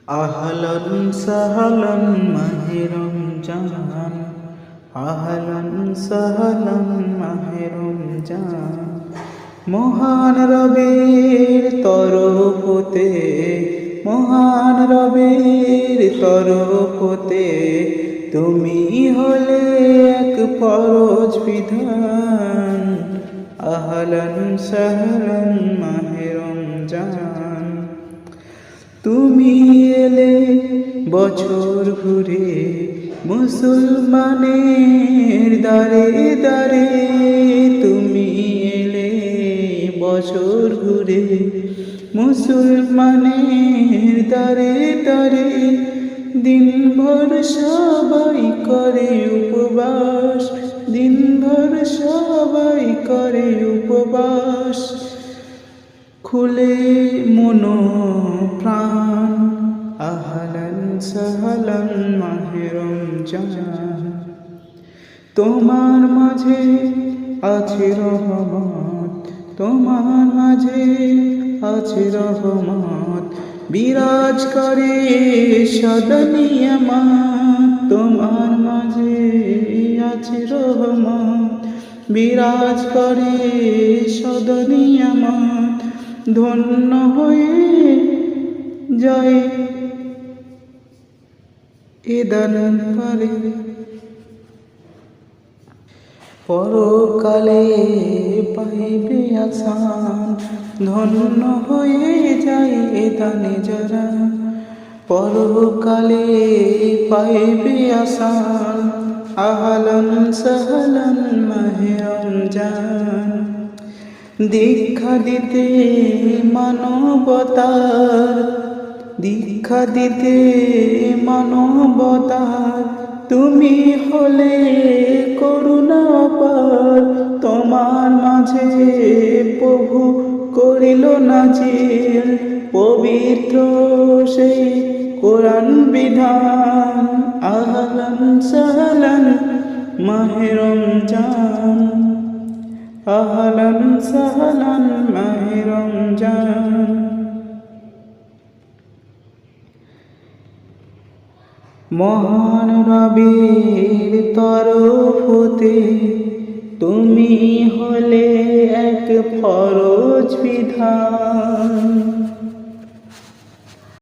আহলান সাহলান মাহে রমজান, আহলান সাহলান মাহে রমজান। মহান রবের তরফ হতে, মহান রবের তরফ হতে তুমি হলে এক ফরজ বিধান। আহলান সাহলান মাহে রমজান। তুমি এলে বছর ঘুরে মুসলমানের দারে দারে, তুমি এলে বছর ঘুরে মুসলমানের দারে দারে। দিনভর সবাই করে উপবাস, দিনভর সবাই করে উপবাস। খুলে মনো প্রাণ, আহলান সাহলান মাহে রমজান। তোমার মাঝে আছে রহমত, তোমার মাঝে আছে রহমত, বিরাজ করে সদা নিয়ামত। তোমার মাঝে আছে রহমত, বিরাজ করে সদা নিয়ামত। ধন্য হয়ে যায় এ দান পারে, পরকালে পাইবে আসান। ধন্য হয়ে যায় এ দানে যারা, পরকালে পাইবে আসান। আহলান সাহলান মাহে রমজান। দীক্ষা দিতে মানবতার, দীক্ষা দিতে মানবতার, তুমি হলে করুণা পার। তোমার মাঝে প্রভু করিল নাজিল পবিত্র সেই কোরআন বিধান। আহলান সাহলান মাহে রমজান, আহলান সাহলান মাহে রমজান। মহান রবের তরফ হতে তুমি হলে এক ফরজ বিধান।